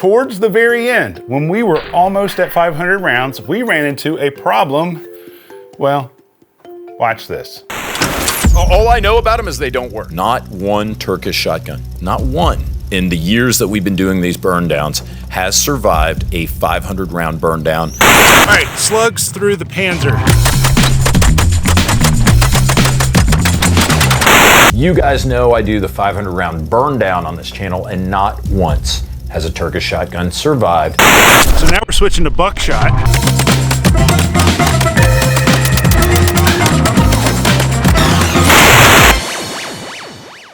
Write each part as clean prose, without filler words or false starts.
towards the very end, when we were almost at 500 rounds, we ran into a problem. Well, watch this. All I know about them is they don't work. Not one Turkish shotgun, not one, in the years that we've been doing these burn downs, has survived a 500 round burn down. All right, slugs through the Panzer. You guys know I do the 500 round burn down on this channel, and not once has a Turkish shotgun survived. So now we're switching to buckshot.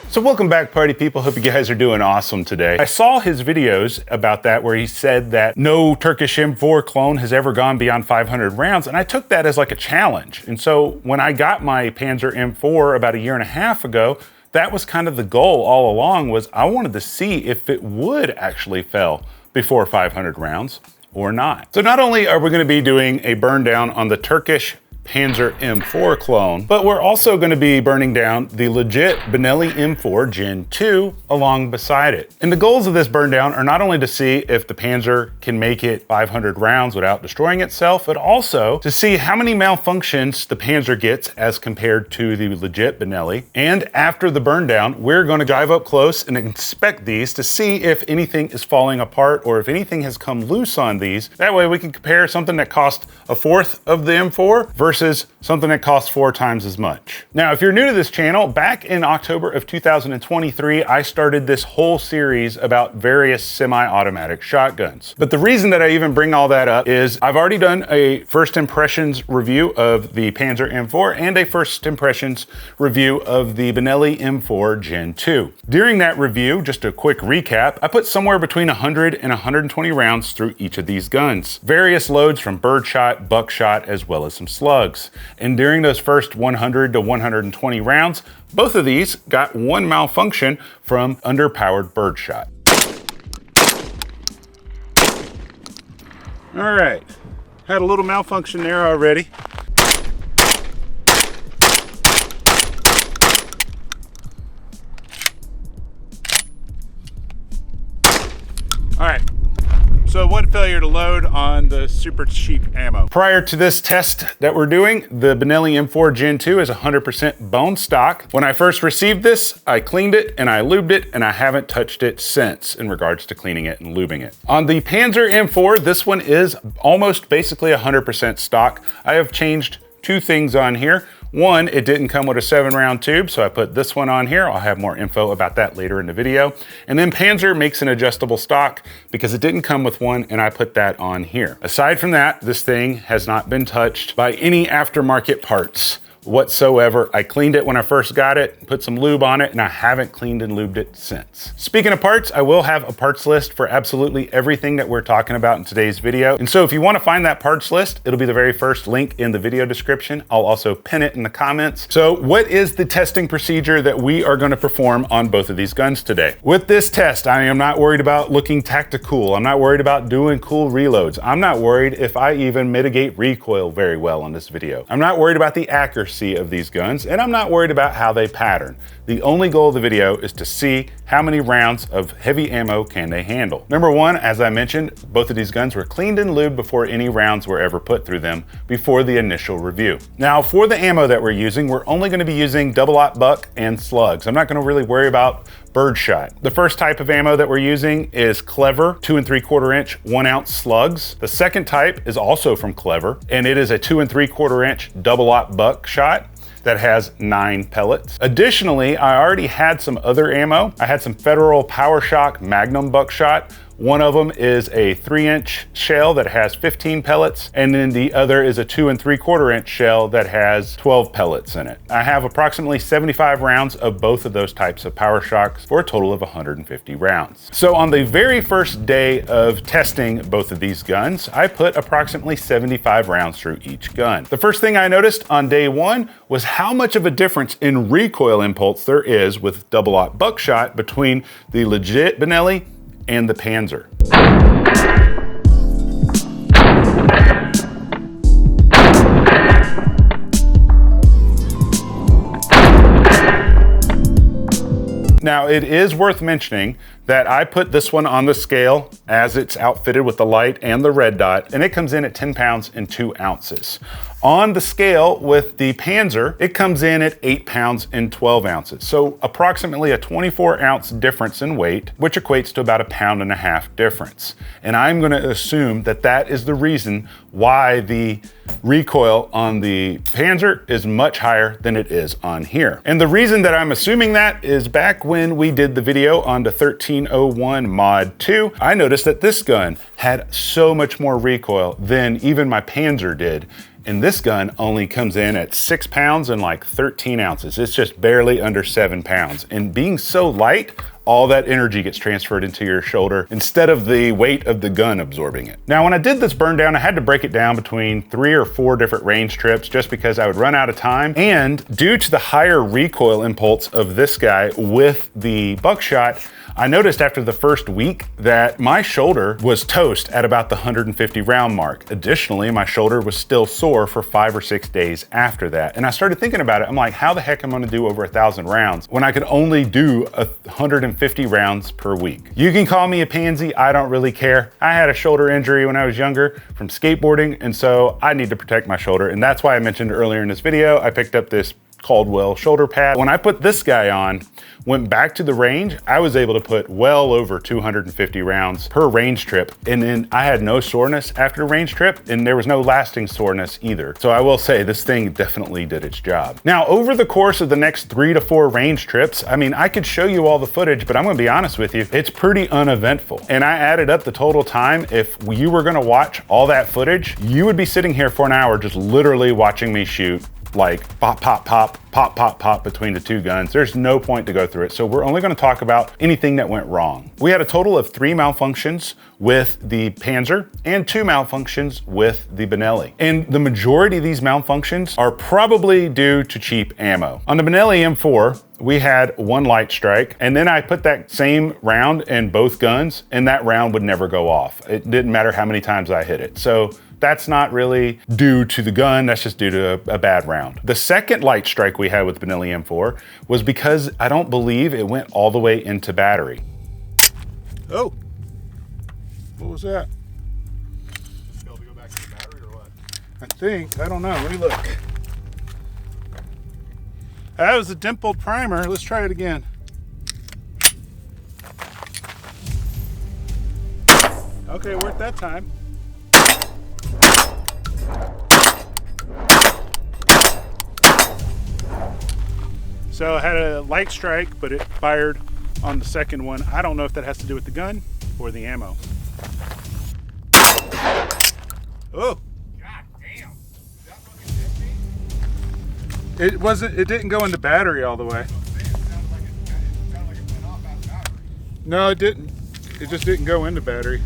So welcome back, party people. Hope you guys are doing awesome today. I saw his videos about that where he said that no Turkish M4 clone has ever gone beyond 500 rounds, and I took that as like a challenge. And so when I got my Panzer M4 about 1.5 years ago, that was kind of the goal all along, was I wanted to see if it would actually fail before 500 rounds or not. So not only are we going to be doing a burn down on the Turkish Panzer M4 clone, but we're also going to be burning down the legit Benelli M4 Gen 2 along beside it. And the goals of this burn down are not only to see if the Panzer can make it 500 rounds without destroying itself, but also to see how many malfunctions the Panzer gets as compared to the legit Benelli. And after the burn down, we're going to drive up close and inspect these to see if anything is falling apart or if anything has come loose on these. That way we can compare something that cost 1/4 of the M4 versus something that costs 4 times as much. Now, if you're new to this channel, back in October of 2023, I started this whole series about various semi-automatic shotguns. But the reason that I even bring all that up is I've already done a first impressions review of the Panzer M4 and a first impressions review of the Benelli M4 Gen 2. During that review, just a quick recap, I put somewhere between 100 and 120 rounds through each of these guns. Various loads from birdshot, buckshot, as well as some slugs. And during those first 100 to 120 rounds, both of these got one malfunction from underpowered birdshot. All right, had a little malfunction there already. All right. So one failure to load on the super cheap ammo. Prior to this test that we're doing, the Benelli M4 Gen 2 is 100% bone stock. When I first received this, I cleaned it and I lubed it, and I haven't touched it since in regards to cleaning it and lubing it. On the Panzer M4, this one is almost basically 100% stock. I have changed 2 things on here. One, it didn't come with a 7-round tube, so I put this one on here. I'll have more info about that later in the video. And then Panzer makes an adjustable stock because it didn't come with one, and I put that on here. Aside from that, this thing has not been touched by any aftermarket parts whatsoever. I cleaned it when I first got it, put some lube on it, and I haven't cleaned and lubed it since. Speaking of parts, I will have a parts list for absolutely everything that we're talking about in today's video. And so if you want to find that parts list, it'll be the very first link in the video description. I'll also pin it in the comments. So what is the testing procedure that we are going to perform on both of these guns today? With this test, I am not worried about looking tactical. I'm not worried about doing cool reloads. I'm not worried if I even mitigate recoil very well on this video. I'm not worried about the accuracy of these guns, and I'm not worried about how they pattern. The only goal of the video is to see how many rounds of heavy ammo can they handle. Number one, as I mentioned, both of these guns were cleaned and lubed before any rounds were ever put through them before the initial review. Now, for the ammo that we're using, we're only going to be using double-aught buck and slugs. I'm not going to really worry about birdshot. The first type of ammo that we're using is Clever 2 3/4 inch 1 ounce slugs. The second type is also from Clever, and it is a 2 3/4 inch double-aught buckshot that has 9 pellets. Additionally, I already had some other ammo. I had some Federal PowerShock Magnum buckshot. One of them is a 3-inch shell that has 15 pellets, and then the other is a 2 3/4 inch shell that has 12 pellets in it. I have approximately 75 rounds of both of those types of PowerShocks for a total of 150 rounds. So on the very first day of testing both of these guns, I put approximately 75 rounds through each gun. The first thing I noticed on day one was how much of a difference in recoil impulse there is with double-aught buckshot between the legit Benelli and the Panzer. Now, it is worth mentioning that I put this one on the scale as it's outfitted with the light and the red dot, and it comes in at 10 pounds and 2 ounces. On the scale with the Panzer, it comes in at 8 pounds and 12 ounces. So approximately a 24-ounce difference in weight, which equates to about 1.5 pounds difference. And I'm gonna assume that that is the reason why the recoil on the Panzer is much higher than it is on here. And the reason that I'm assuming that is back when we did the video on the 1301 Mod 2, I noticed that this gun had so much more recoil than even my Panzer did. And this gun only comes in at 6 pounds and like 13 ounces. It's just barely under 7 pounds. And being so light, all that energy gets transferred into your shoulder instead of the weight of the gun absorbing it. Now, when I did this burn down, I had to break it down between 3 or 4 different range trips just because I would run out of time. And due to the higher recoil impulse of this guy with the buckshot, I noticed after the first week that my shoulder was toast at about the 150 round mark. Additionally, my shoulder was still sore for 5 or 6 days after that. And I started thinking about it. I'm like, how the heck am I gonna do over 1,000 rounds when I could only do 150 rounds per week? You can call me a pansy, I don't really care. I had a shoulder injury when I was younger from skateboarding, and so I need to protect my shoulder. And that's why I mentioned earlier in this video, I picked up this Caldwell shoulder pad. When I put this guy on, went back to the range, I was able to put well over 250 rounds per range trip. And then I had no soreness after the range trip, and there was no lasting soreness either. So I will say this thing definitely did its job. Now, over the course of the next 3 to 4 range trips, I mean, I could show you all the footage, but I'm gonna be honest with you, it's pretty uneventful. And I added up the total time. If you were gonna watch all that footage, you would be sitting here for an hour just literally watching me shoot like pop, pop, pop, pop, pop, pop between the 2 guns. There's no point to go through it. So we're only gonna talk about anything that went wrong. We had a total of 3 malfunctions with the Panzer and 2 malfunctions with the Benelli. And the majority of these malfunctions are probably due to cheap ammo. On the Benelli M4, we had 1 light strike, and then I put that same round in both guns, and that round would never go off. It didn't matter how many times I hit it. So that's not really due to the gun, that's just due to a bad round. The second light strike we had with Benelli M4 was because I don't believe it went all the way into battery. Oh, what was that? Failed to go back to the battery or what? I think, I don't know, let me look. That was a dimpled primer, let's try it again. Okay, worked that time. So I had a light strike, but it fired on the second one. I don't know if that has to do with the gun or the ammo. Oh. God damn. Is that fucking 50? It wasn't, it didn't go into battery all the way. It sounded like it went off out of battery. No, it didn't. It just didn't go into battery.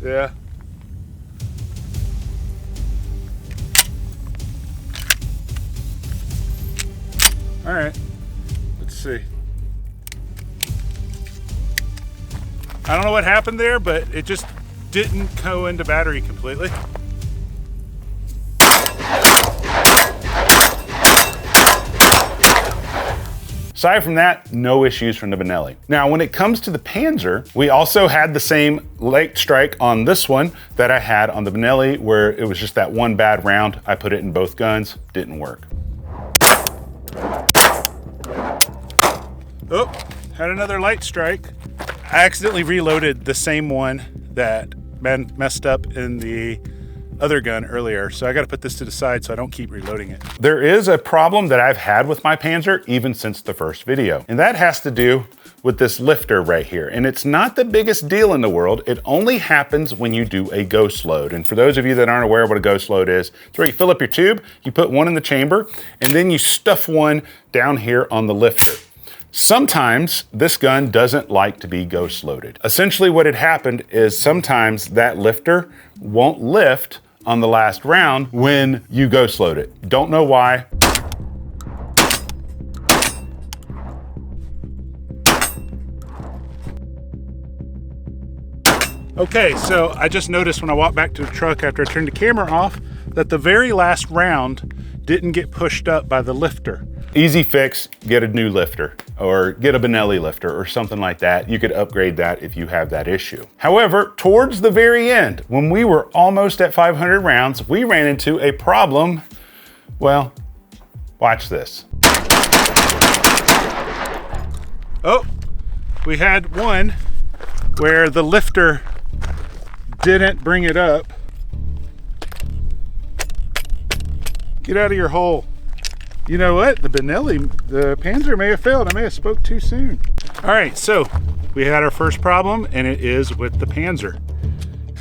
Yeah. All right, let's see. I don't know what happened there, but it just didn't go into battery completely. Aside from that, no issues from the Benelli. Now, when it comes to the Panzer, we also had the same light strike on this one that I had on the Benelli, where it was just that 1 bad round. I put it in both guns, didn't work. Oh, had another light strike. I accidentally reloaded the same one that messed up in the other gun earlier, so I gotta put this to the side so I don't keep reloading it. There is a problem that I've had with my Panzer even since the first video, and that has to do with this lifter right here. And it's not the biggest deal in the world. It only happens when you do a ghost load. And for those of you that aren't aware of what a ghost load is, it's where you fill up your tube, you put one in the chamber, and then you stuff one down here on the lifter. Sometimes this gun doesn't like to be ghost loaded. Essentially what had happened is sometimes that lifter won't lift on the last round when you ghost load it. Don't know why. Okay, so I just noticed when I walked back to the truck after I turned the camera off that the very last round didn't get pushed up by the lifter. Easy fix, get a new lifter. or get a Benelli lifter or something like that. You could upgrade that if you have that issue. However, towards the very end, when we were almost at 500 rounds, we ran into a problem. Well, watch this. Oh, we had one where the lifter didn't bring it up. Get out of your hole. You know what? The Benelli, the Panzer may have failed. I may have spoke too soon. All right, so we had our first problem, and it is with the Panzer.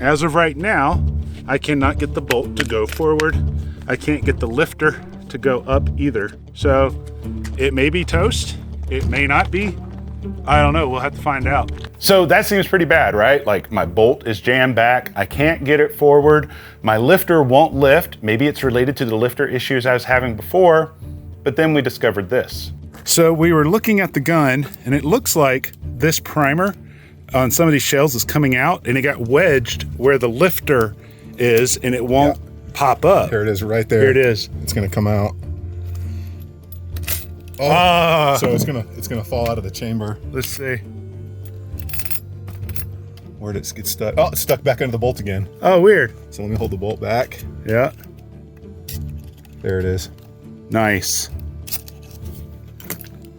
As of right now, I cannot get the bolt to go forward. I can't get the lifter to go up either. So it may be toast. It may not be. I don't know, we'll have to find out. So that seems pretty bad, right? Like my bolt is jammed back, I can't get it forward, my lifter won't lift. Maybe it's related to the lifter issues I was having before, but then we discovered this. So we were looking at the gun, and it looks like this primer on some of these shells is coming out, and it got wedged where the lifter is, and it won't pop up. Here it is right there. Here it is. It's gonna come out. Oh, so it's gonna fall out of the chamber. Let's see. Where did it get stuck? Oh, it's stuck back under the bolt again. Oh, weird. So let me hold the bolt back. Yeah. There it is. Nice.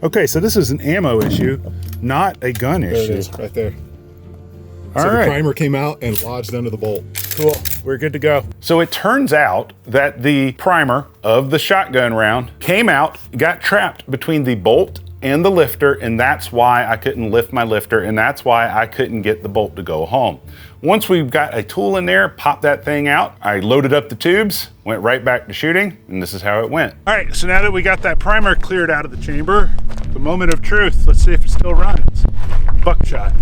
Okay, so this is an ammo issue, not a gun issue. There it is, right there. All so right. the primer came out and lodged under the bolt. Cool, we're good to go. So it turns out that the primer of the shotgun round came out, got trapped between the bolt and the lifter, and that's why I couldn't lift my lifter, and that's why I couldn't get the bolt to go home. Once we've got a tool in there, popped that thing out, I loaded up the tubes, went right back to shooting, and this is how it went. All right, so now that we got that primer cleared out of the chamber, the moment of truth, let's see if it still runs. Buckshot.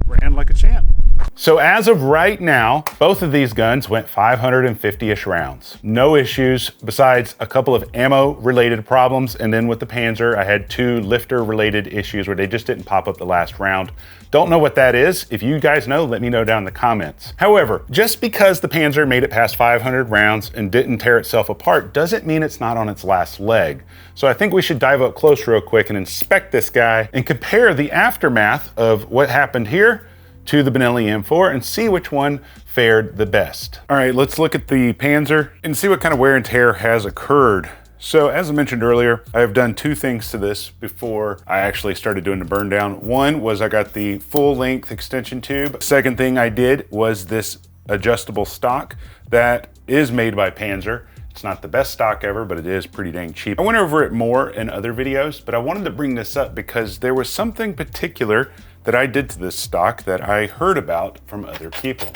Ran like a champ. So as of right now, both of these guns went 550-ish rounds. No issues besides a couple of ammo related problems. And then with the Panzer, I had 2 lifter related issues where they just didn't pop up the last round. Don't know what that is. If you guys know, let me know down in the comments. However, just because the Panzer made it past 500 rounds and didn't tear itself apart doesn't mean it's not on its last leg. So I think we should dive up close real quick and inspect this guy and compare the aftermath of what happened here to the Benelli M4 and see which one fared the best. All right, let's look at the Panzer and see what kind of wear and tear has occurred. So as I mentioned earlier, I have done 2 things to this before I actually started doing the burn down. One was I got the full length extension tube. Second thing I did was this adjustable stock that is made by Panzer. It's not the best stock ever, but it is pretty dang cheap. I went over it more in other videos, but I wanted to bring this up because there was something particular that I did to this stock that I heard about from other people.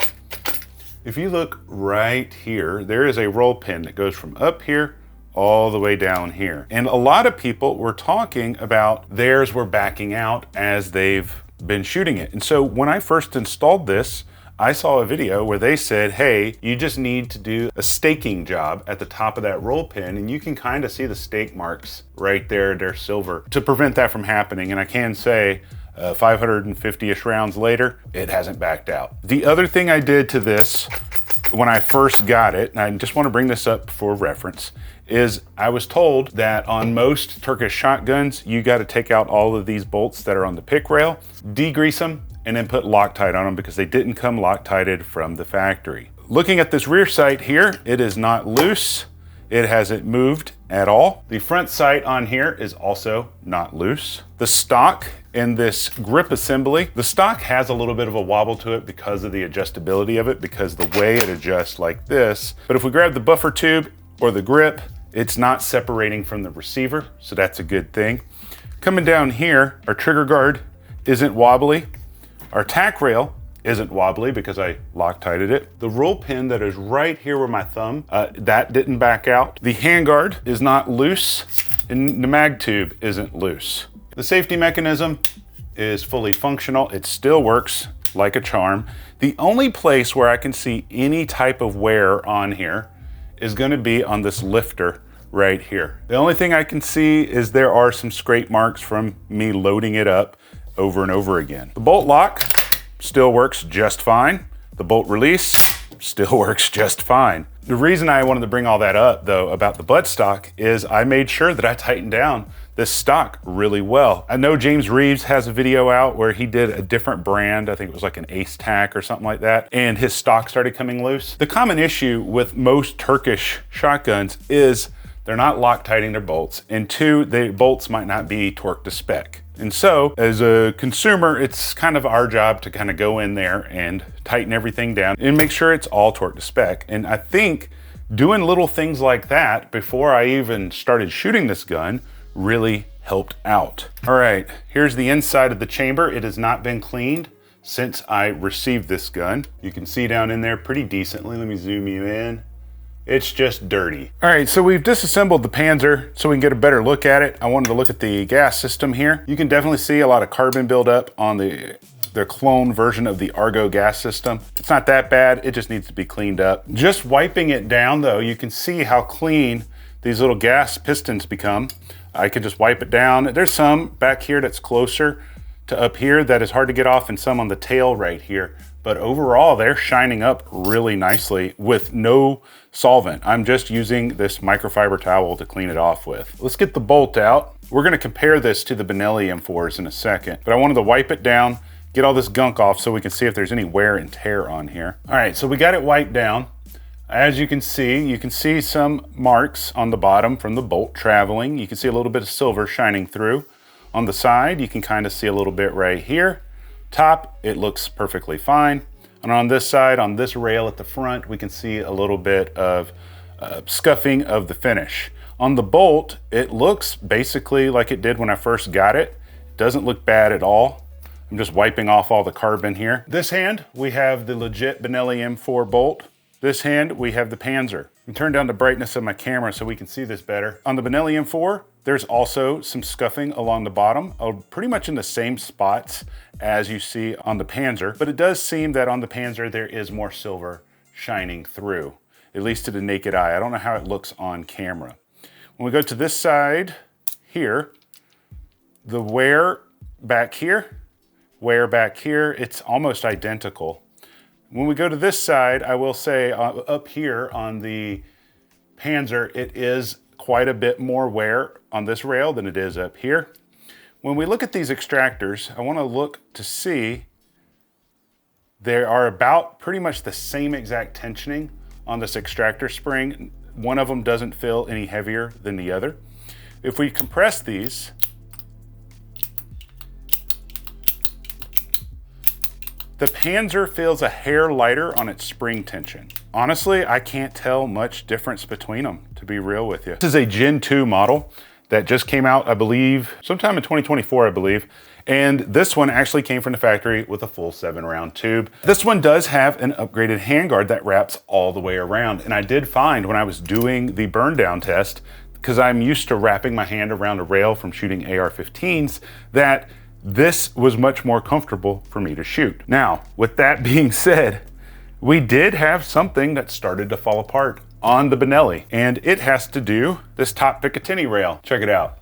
If you look right here, there is a roll pin that goes from up here all the way down here. And a lot of people were talking about theirs were backing out as they've been shooting it. And so when I first installed this, I saw a video where they said, hey, you just need to do a staking job at the top of that roll pin, and you can kind of see the stake marks right there, they're silver, to prevent that from happening. And I can say, 550-ish rounds later, it hasn't backed out. The other thing I did to this when I first got it, and I just want to bring this up for reference, is I was told that on most Turkish shotguns, you got to take out all of these bolts that are on the pick rail, degrease them, and then put Loctite on them because they didn't come Loctited from the factory. Looking at this rear sight here, it is not loose. It hasn't moved at all. The front sight on here is also not loose. The stock in this grip assembly, the stock has a little bit of a wobble to it because of the adjustability of it, because the way it adjusts like this. But if we grab the buffer tube or the grip, it's not separating from the receiver, so that's a good thing. Coming down here, our trigger guard isn't wobbly. Our tack rail isn't wobbly because I Loctited it. The roll pin that is right here where my thumb, that didn't back out. The handguard is not loose, and the mag tube isn't loose. The safety mechanism is fully functional. It still works like a charm. The only place where I can see any type of wear on here is gonna be on this lifter right here. The only thing I can see is there are some scrape marks from me loading it up over and over again. The bolt lock still works just fine. The bolt release still works just fine. The reason I wanted to bring all that up though about the buttstock is I made sure that I tightened down this stock really well. I know James Reeves has a video out where he did a different brand. I think it was like an Ace Tac or something like that. And his stock started coming loose. The common issue with most Turkish shotguns is they're not Loctiting their bolts. And two, the bolts might not be torqued to spec. And so as a consumer, it's kind of our job to kind of go in there and tighten everything down and make sure it's all torqued to spec. And I think doing little things like that before I even started shooting this gun really helped out. All right, here's the inside of the chamber. It has not been cleaned since I received this gun. You can see down in there pretty decently. Let me zoom you in. It's just dirty. All right, so we've disassembled the Panzer so we can get a better look at it. I wanted to look at the gas system here. You can definitely see a lot of carbon buildup on the clone version of the Argo gas system. It's not that bad, it just needs to be cleaned up. Just wiping it down though, you can see how clean these little gas pistons become. I could just wipe it down. There's some back here that's closer to up here that is hard to get off, and some on the tail right here. But overall, they're shining up really nicely with no solvent. I'm just using this microfiber towel to clean it off with. Let's get the bolt out. We're gonna compare this to the Benelli M4s in a second, but I wanted to wipe it down, get all this gunk off so we can see if there's any wear and tear on here. All right, so we got it wiped down. As you can see some marks on the bottom from the bolt traveling. You can see a little bit of silver shining through. On the side, you can kind of see a little bit right here. Top, it looks perfectly fine. And on this side, on this rail at the front, we can see a little bit of scuffing of the finish. On the bolt, it looks basically like it did when I first got it. It doesn't look bad at all. I'm just wiping off all the carbon here. This hand, we have the legit Benelli M4 bolt. This hand, we have the Panzer. I'm turn down the brightness of my camera so we can see this better. On the Benelli M4, there's also some scuffing along the bottom, pretty much in the same spots as you see on the Panzer, but it does seem that on the Panzer there is more silver shining through, at least to the naked eye. I don't know how it looks on camera. When we go to this side here, the wear back here, it's almost identical. When we go to this side, I will say up here on the Panzer, it is quite a bit more wear on this rail than it is up here. When we look at these extractors, I want to look to see they are about pretty much the same exact tensioning on this extractor spring. One of them doesn't feel any heavier than the other. If we compress these, the Panzer feels a hair lighter on its spring tension. Honestly, I can't tell much difference between them, to be real with you. This is a Gen 2 model that just came out, I believe, sometime in 2024, I believe. And this one actually came from the factory with a full 7-round tube. This one does have an upgraded handguard that wraps all the way around. And I did find when I was doing the burn down test, because I'm used to wrapping my hand around a rail from shooting AR-15s, that this was much more comfortable for me to shoot. Now, with that being said, we did have something that started to fall apart on the Benelli, and it has to do this top Picatinny rail. Check it out.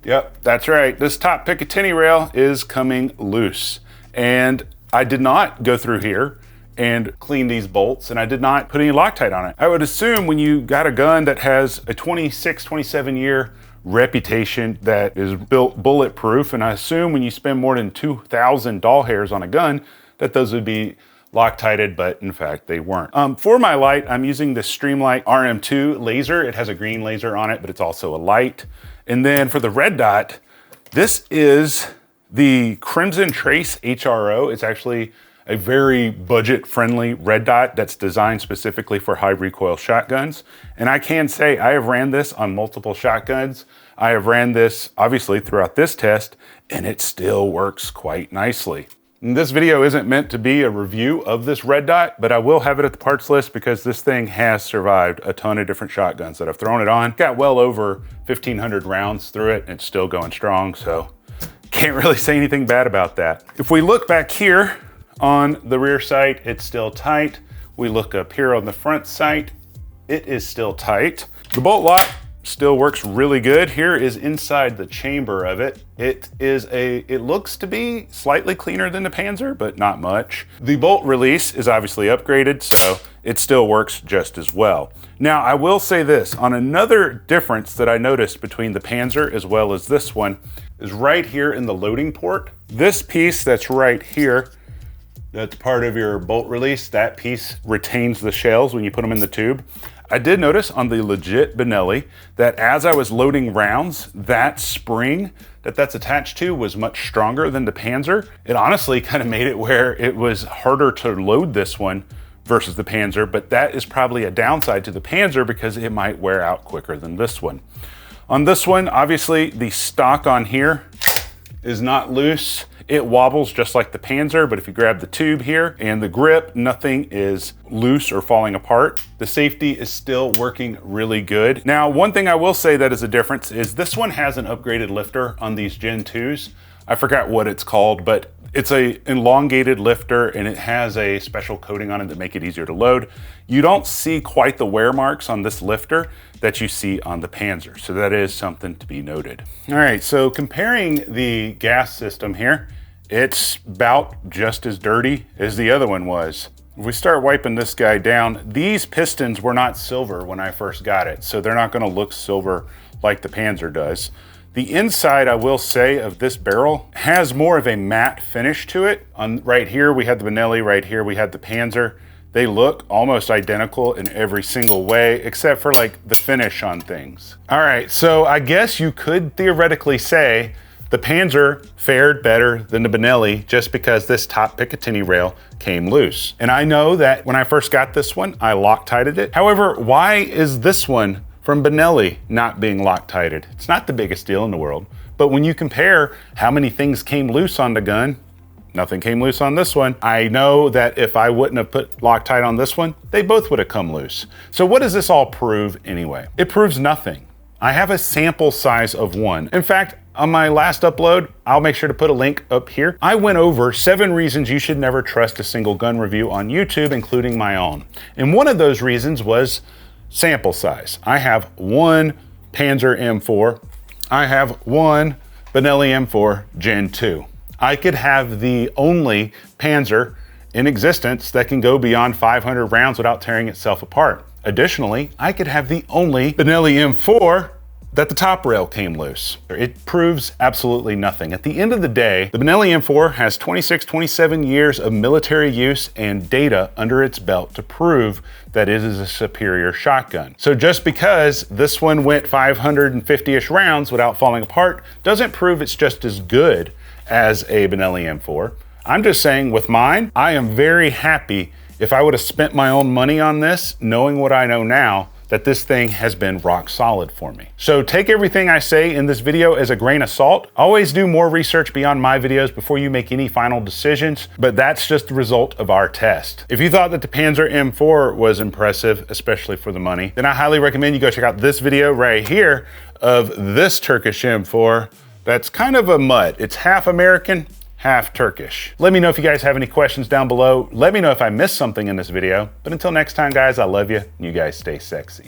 Yep, that's right. This top Picatinny rail is coming loose, and I did not go through here and clean these bolts, and I did not put any Loctite on it. I would assume when you got a gun that has a 26, 27 year reputation that is built bulletproof, and I assume when you spend more than 2,000 doll hairs on a gun that those would be Loctited, but in fact they weren't. For my light, I'm using the Streamlight RM2 laser. It has a green laser on it, but it's also a light. And then for the red dot, this is the Crimson Trace HRO. It's actually a very budget-friendly red dot that's designed specifically for high recoil shotguns. And I can say I have ran this on multiple shotguns. I have ran this obviously throughout this test, and it still works quite nicely. And this video isn't meant to be a review of this red dot, but I will have it at the parts list because this thing has survived a ton of different shotguns that I've thrown it on. Got well over 1,500 rounds through it, and it's still going strong, so can't really say anything bad about that. If we look back here on the rear sight, it's still tight. We look up here on the front sight, it is still tight. The bolt lock still works really good. Here is inside the chamber of it. It looks to be slightly cleaner than the Panzer, but not much. The bolt release is obviously upgraded, so it still works just as well. Now, I will say this, on another difference that I noticed between the Panzer as well as this one is right here in the loading port. This piece that's right here, that's part of your bolt release, that piece retains the shells when you put them in the tube. I did notice on the legit Benelli that as I was loading rounds, that spring that's attached to was much stronger than the Panzer. It honestly kind of made it where it was harder to load this one versus the Panzer, but that is probably a downside to the Panzer because it might wear out quicker than this one. On this one, obviously the stock on here is not loose. It wobbles just like the Panzer, but if you grab the tube here and the grip, nothing is loose or falling apart. The safety is still working really good. Now, one thing I will say that is a difference is this one has an upgraded lifter on these Gen 2s. I forgot what it's called, but it's a elongated lifter and it has a special coating on it that make it easier to load. You don't see quite the wear marks on this lifter that you see on the Panzer. So that is something to be noted. All right, so comparing the gas system here, it's about just as dirty as the other one was. If we start wiping this guy down, these pistons were not silver when I first got it, so they're not gonna look silver like the Panzer does. The inside, I will say, of this barrel has more of a matte finish to it. Right here, we had the Benelli, right here, we had the Panzer. They look almost identical in every single way, except for like the finish on things. All right, so I guess you could theoretically say the Panzer fared better than the Benelli just because this top Picatinny rail came loose. And I know that when I first got this one, I Loctited it. However, why is this one from Benelli not being Loctited? It's not the biggest deal in the world, but when you compare how many things came loose on the gun, nothing came loose on this one. I know that if I wouldn't have put Loctite on this one, they both would have come loose. So what does this all prove anyway? It proves nothing. I have a sample size of one. In fact, on my last upload, I'll make sure to put a link up here. I went over 7 reasons you should never trust a single gun review on YouTube, including my own. And one of those reasons was sample size. I have one Panzer M4. I have one Benelli M4 Gen 2. I could have the only Panzer in existence that can go beyond 500 rounds without tearing itself apart. Additionally, I could have the only Benelli M4 that the top rail came loose. It proves absolutely nothing. At the end of the day, the Benelli M4 has 26, 27 years of military use and data under its belt to prove that it is a superior shotgun. So just because this one went 550-ish rounds without falling apart doesn't prove it's just as good as a Benelli M4. I'm just saying with mine, I am very happy if I would have spent my own money on this, knowing what I know now, that this thing has been rock solid for me. So take everything I say in this video as a grain of salt. Always do more research beyond my videos before you make any final decisions, but that's just the result of our test. If you thought that the Panzer M4 was impressive, especially for the money, then I highly recommend you go check out this video right here of this Turkish M4 that's kind of a mutt. It's half American, half Turkish. Let me know if you guys have any questions down below. Let me know if I missed something in this video. But until next time, guys, I love you. You guys stay sexy.